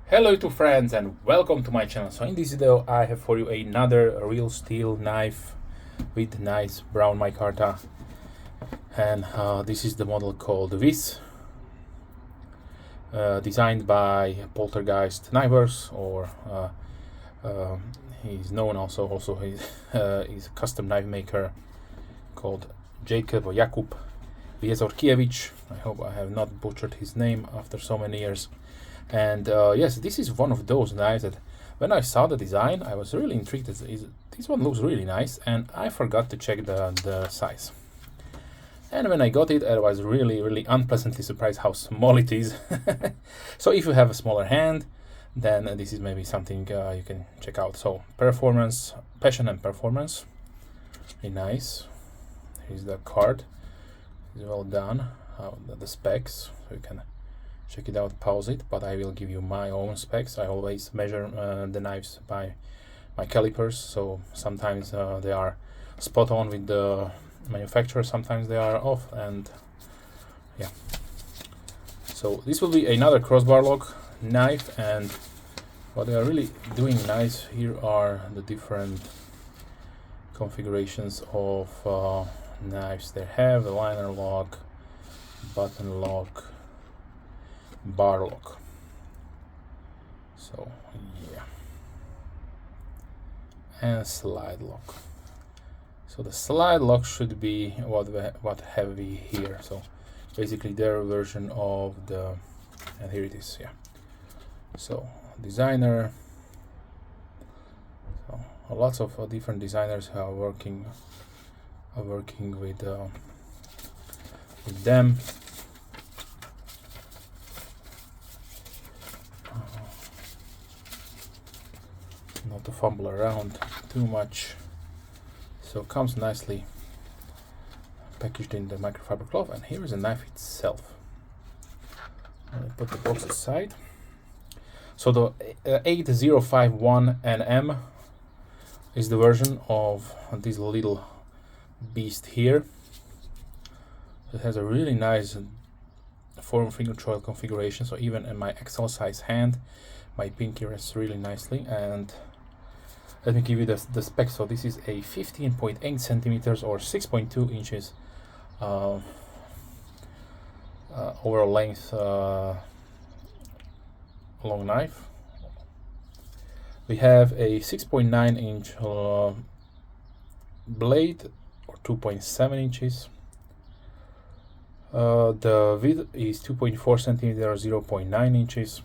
Hello YouTube friends and welcome to my channel. So in this video I have for you another real steel knife with nice brown micarta, and this is the model called Vis, designed by Poltergeist knivers, or he's known also he's a custom knife maker called Jakub Wieczorkiewicz. I hope I have not butchered his name after so many years. And yes, this is one of those knives that when I saw the design, I was really intrigued. This one looks really nice, and I forgot to check the size. And when I got it, I was really unpleasantly surprised how small it is. So if you have a smaller hand, then this is maybe something you can check out. So performance, passion and performance, really nice. Here's the card, it's well done. The specs, so you can check it out, pause it, but I will give you my own specs. I always measure the knives by my calipers, so sometimes they are spot on with the manufacturer, sometimes they are off, and yeah. So this will be another Crossbarlock knife, and what they are really doing nice here are the different configurations of knives they have: the liner lock, button lock, bar lock. So yeah, and slide lock. So the slide lock should be what have we here. So basically their version of the, and here it is. Yeah. So designer. So lots of different designers are working with them. Not to fumble around too much. So it comes nicely packaged in the microfiber cloth, and here is the knife itself. I'll put the box aside. So the 8051 NM is the version of this little beast here. It has a really nice form finger choil configuration, so even in my XL size hand, my pinky rests really nicely. And let me give you the specs. So this is a 15.8 centimeters or 6.2 inches overall length long knife. We have a 6.9 inch blade, or 2.7 inches. The width is 2.4 centimeters, 0.9 inches.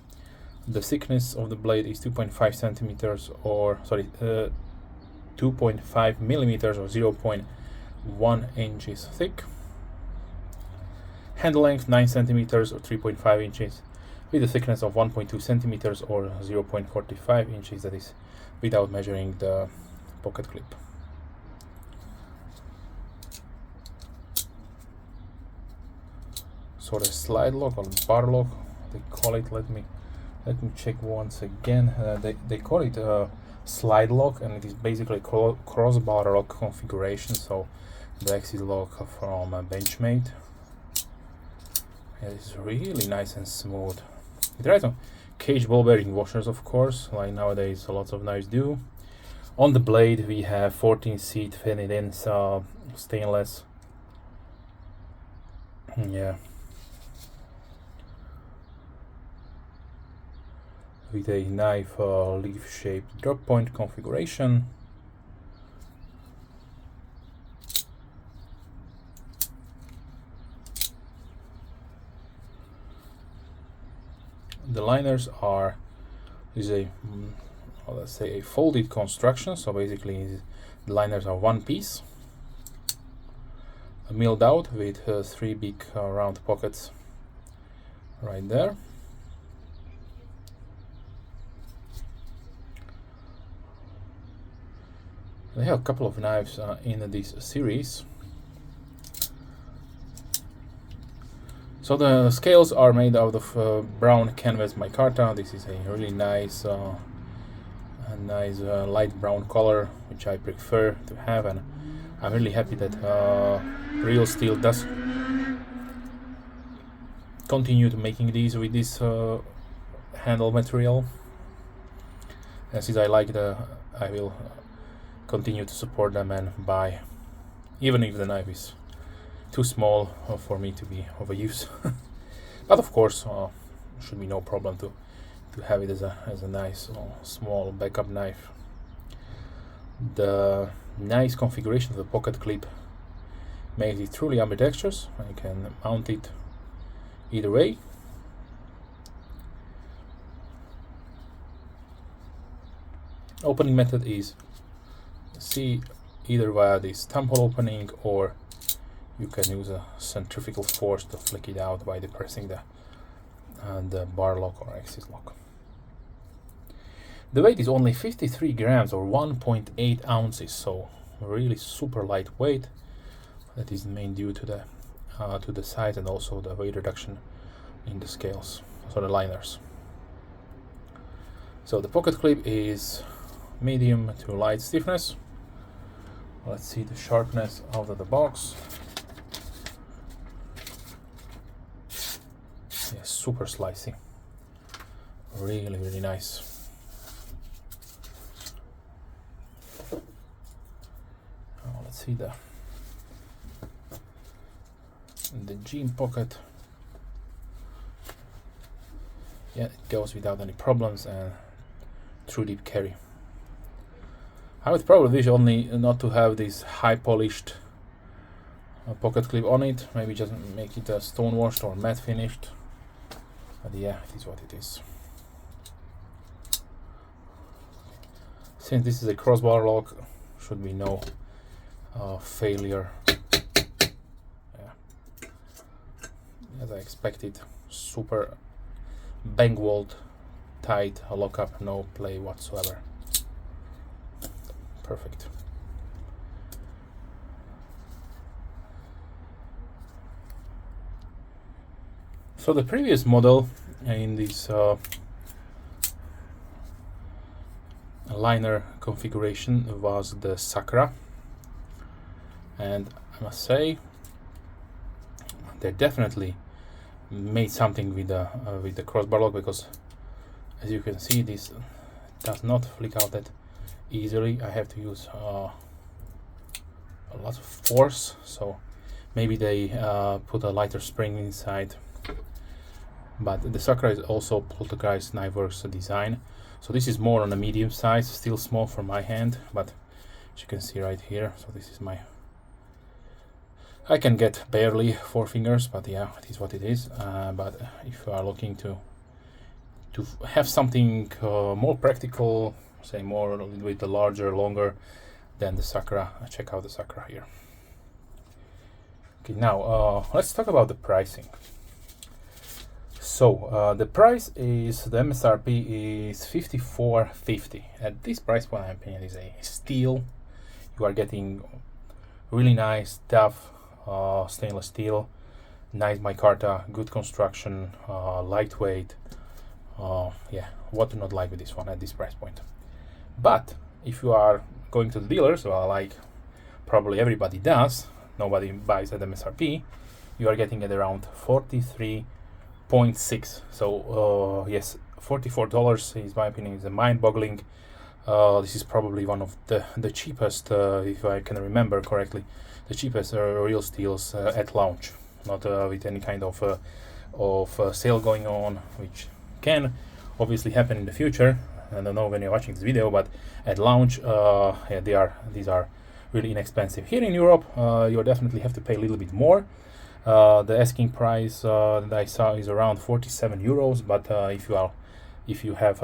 The thickness of the blade is 2.5 centimeters, or 2.5 millimeters, or 0.1 inches thick. Handle length 9 centimeters or 3.5 inches, with a thickness of 1.2 centimeters or 0.45 inches. That is without measuring the pocket clip. So the slide lock, or bar lock they call it. Let me check once again. They call it slide lock, and it is basically crossbar lock configuration. So the axis lock from Benchmade. It's really nice and smooth. It rides on cage ball bearing washers, of course, like nowadays lots of knives do. On the blade we have 14 seat fitted stainless. Yeah. With a knife leaf-shaped drop point configuration. The liners are let's say a folded construction. So basically the liners are one piece, milled out with 3 big round pockets right there. They have a couple of knives in this series. So the scales are made out of brown canvas micarta. This is a really nice, light brown color, which I prefer to have, and I'm really happy that Real Steel does continue to making these with this handle material, and since I like I will continue to support them and buy, even if the knife is too small for me to be of a use. But of course, should be no problem to have it as a nice small backup knife. The nice configuration of the pocket clip makes it truly ambidextrous. I can mount it either way. Opening method is either via this thumb hole opening, or you can use a centrifugal force to flick it out by depressing the bar lock or axis lock. The weight is only 53 grams or 1.8 ounces, so really super lightweight. That is mainly due to the size and also the weight reduction in the scales, so the liners. So the pocket clip is medium to light stiffness. Let's see the sharpness out of the box. Yeah, super slicey. Really, really nice. Let's see the jean pocket. Yeah, it goes without any problems and true deep carry. I would probably wish only not to have this high polished pocket clip on it. Maybe just make it stone washed or matte finished. But yeah, it is what it is. Since this is a crossbar lock, should be no failure. Yeah. As I expected, super bang walled, tight lockup, no play whatsoever. Perfect. So the previous model in this liner configuration was the Sakura, and I must say they definitely made something with the crossbar lock, because as you can see, this does not flick out that easily. I have to use a lot of force, so maybe they put a lighter spring inside. But the Sakura is also Poltergeist Knifeworks design, so this is more on a medium size, still small for my hand, but as you can see right here, so this is I can get barely 4 fingers, but yeah, it is what it is. But if you are looking to have something more practical, say more a little bit larger, longer than the Sakura, check out the Sakura here. Okay, now let's talk about the pricing. So the price is, the MSRP is $54.50. At this price point, in my opinion, is a steal. You are getting really nice, tough stainless steel, nice micarta, good construction, lightweight. Yeah, what to not like with this one at this price point? But if you are going to the dealers, like probably everybody does, nobody buys at MSRP, you are getting it around 43.6. So yes, $44 is, my opinion, is a mind-boggling. This is probably one of the cheapest, if I can remember correctly, the cheapest real steels at launch, not with any kind of sale going on, which can obviously happen in the future. I don't know when you're watching this video, but at launch, yeah, these are really inexpensive. Here in Europe, you definitely have to pay a little bit more. The asking price that I saw is around 47 euros, but if you have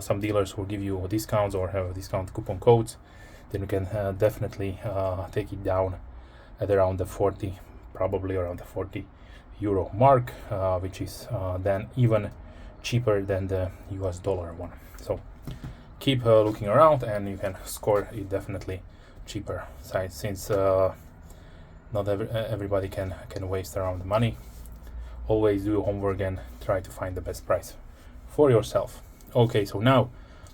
some dealers who give you discounts or have discount coupon codes, then you can definitely take it down at around the 40, probably around the 40 euro mark, which is then even cheaper than the US dollar one. So keep looking around and you can score it definitely cheaper side, since not everybody can waste around the money. Always do your homework and try to find the best price for yourself. Okay, so now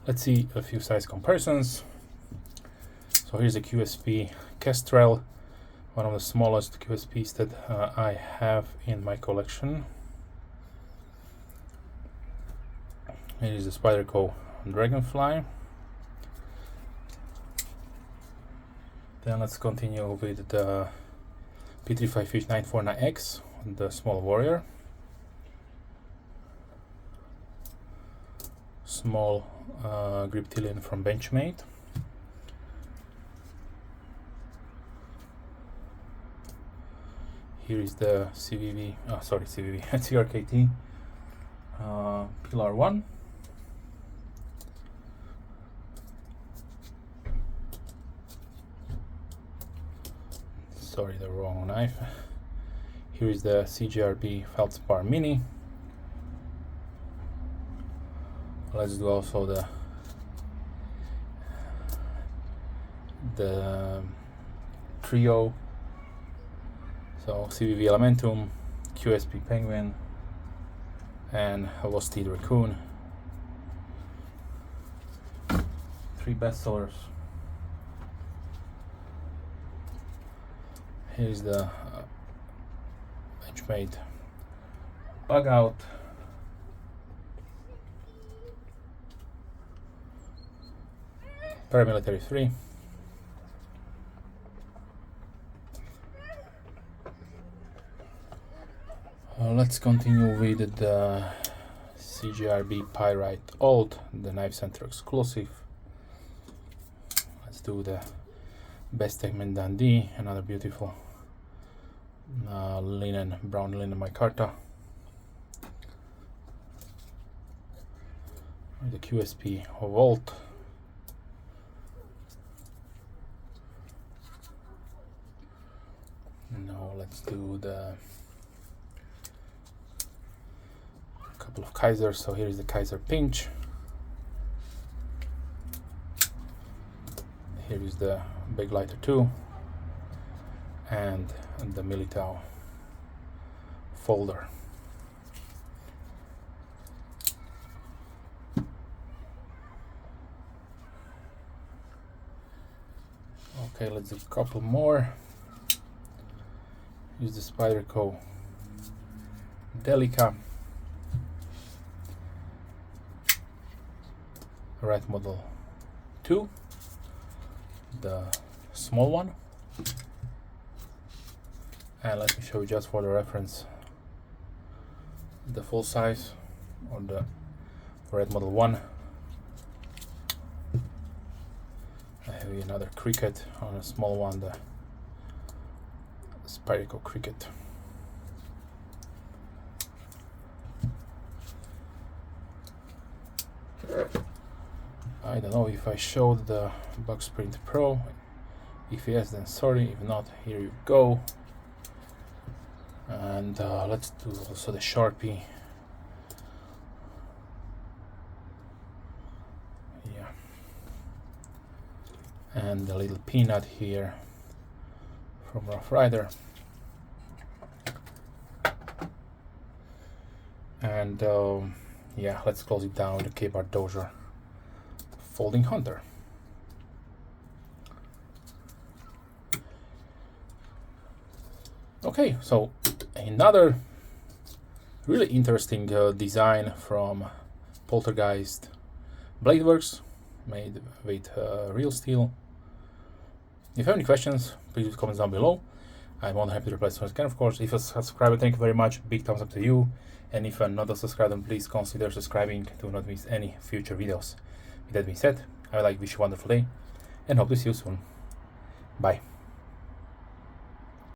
let's see a few size comparisons. So here's a QSP Kestrel, one of the smallest QSPs that I have in my collection. Here is the Spyderco Dragonfly. Then let's continue with the P35 Fish 949X, the small warrior. Small Griptilian from Benchmade. Here is the CRKT Pillar 1. Sorry, the wrong knife. Here is the CGRB Feldspar Mini. Let's do also the trio. So CVV Elementum, QSP Penguin, and Lost Teeth Raccoon. 3 bestsellers. Here's the Benchmade Bug Out. Paramilitary 3. Let's continue with the CGRB Pyrite Old, the Knife Center exclusive. Let's do the Best Segment Dundee, another beautiful brown linen micarta. The QSP Vault. Now let's do the couple of Kaisers. So here is the Kaiser Pinch. Here is the Big Lighter 2 and the Militao folder. Okay, let's do a couple more. Use the Spyderco Delica, Red Model 2, the small one, and let me show you just for the reference the full size on the Red Model 1. I have another Cricket on a small one, the Spyderco Cricket. I don't know if I showed the Bugsprint Pro. If yes, then sorry. If not, here you go. And let's do also the Sharpie. Yeah. And the little peanut here from Rough Rider. And yeah, let's close it down, the K-Bar Dozier Folding Hunter. Okay, so another really interesting design from Poltergeist Bladeworks, made with real steel. If you have any questions, please leave comments down below. I'm more than happy to reply as soon as I can, of course. If you're a subscriber, thank you very much. Big thumbs up to you. And if you're not a subscriber, then please consider subscribing to not miss any future videos. With that being said, I would like to wish you a wonderful day and hope to see you soon. Bye.